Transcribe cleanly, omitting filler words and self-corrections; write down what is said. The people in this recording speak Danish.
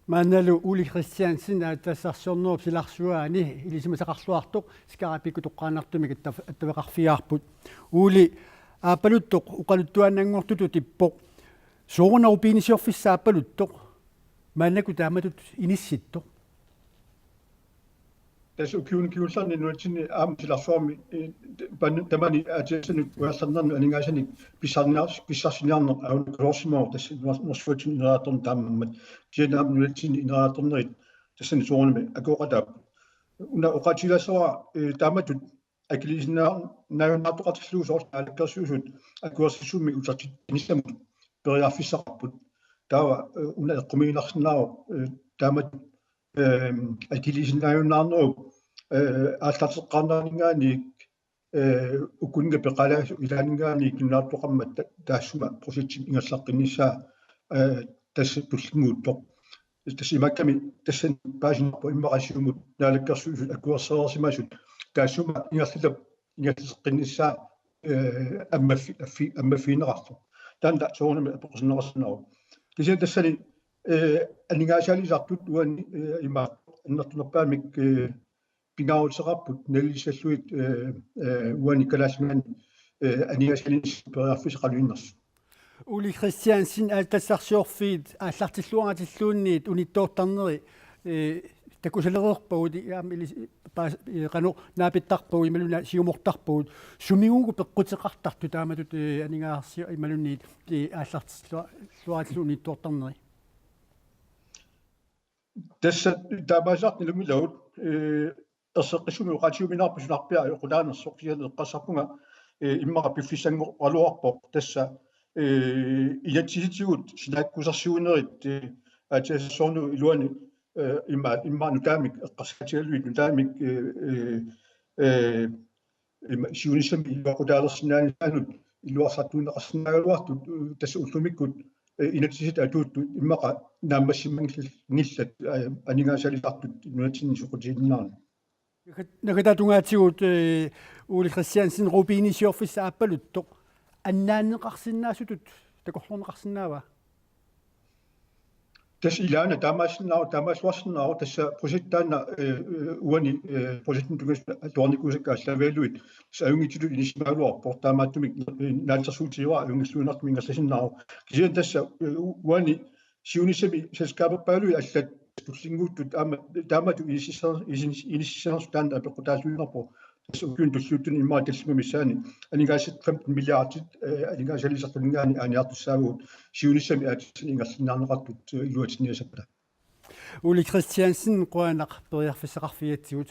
Maanalu Uli Christiansen tassarsornuup silarsuaani ilismasaqarluartoq skarapikku toqqaanartumik attavaqarfiaarput Uli aapaluttoq uqaluttuaanangortutu tippoq soorunarupinisiorfissaapaluttoq maanaku taamatut inissittoq tässä ukiunkiullan nuutsinni aamsilarsuarmi tamani aatiassani uallarnernu aningaasani pissarniarneq aun korsimoo tässä norsfuutsin ineratorn taammat tianaam nuutsinni ineratornerit tassani soorunami akoqataap una uqatilassora taamatut akilisinnaarnaartoqartilluusoors aalakkersuusut akuarsissummi utartit inissamut periarfissaqarput taava una eqqumiinarsinnaaro taamat akilisinnaajunnaarnerup ааллартеққарнаанингааник уккунга пеқалаасу илаанингааник нунаартоқаммат таассума прожектим ингерлаққиннissaa тасса туллингуутто тассимакками тассан паасинерпо иммақассуумут наалаккерсуусут аккуерсеерсимасут таассума ингерлаққиннissaa аммаффиинеқарто таанда соонами апоқсинеқарсинеру кися тассани анингаасаалисартут уани има аннертунерпаамик пингаавутсеқарпут наллисаллуит уани калаасмаани анигаасалинис периарфисеқалуиннерс Uli Christiansen тассарсиорфиит ааллартиллуаратиллуунниит униттоортарнери такусалерерпагут яамили qanu naapittarpuu imaluna siumortarpuut sumiguugu peqqutеқартарту тааматут анигаарси ималунниит ааллартиллуаратиллуунни тоортарнери tässä taamaasarni lumilaut erseqqissumi uqatiuminarpusunarpia uqulaanersoqsiane eqqassarpunga immaqa piffissangu aluarpoq tassa ilatsisitigut sinaakkusarsuunerit aatiassornu iluani immaanu taamik eqqassatigaluit taamik siunissami iluaqutaalersinnaani saanut iluarsartuuneqarsinnaagaluartut tassa ullumikkut inatsisit atuuttu immaqa naammassimangillat aningaasalisartut nuatsinni suqutiinnaarni nakatatungaatigut Uli Christiansen rupinisiorfissa aapaluttoq annaanneqarsinnaasutut takorlorneqarsinnaava tässä ilaana taamaasluarsinnaaru tässä projektaanna uani projektin tukas tuornikusakkaallaavealuit saungititut inismaaluarpor taamaattumik naaltersuutiwa aungisluunartumingerlasinaaru kisian tässä uani siunissami selskaaperpaalui allat tullinguuttut taamatu inississernersutaan apeqqutaalluinerpo tässä ukyun tulluuttun immaa tallimamissaani anigaasat 15 milliardit anigaasalisartuningaani aaniartussaaguut siunissami aatsin ingerlinnaarneqartut iluatinniasappa Uli Christiansen qoanaq periarfisseqarfiatsigut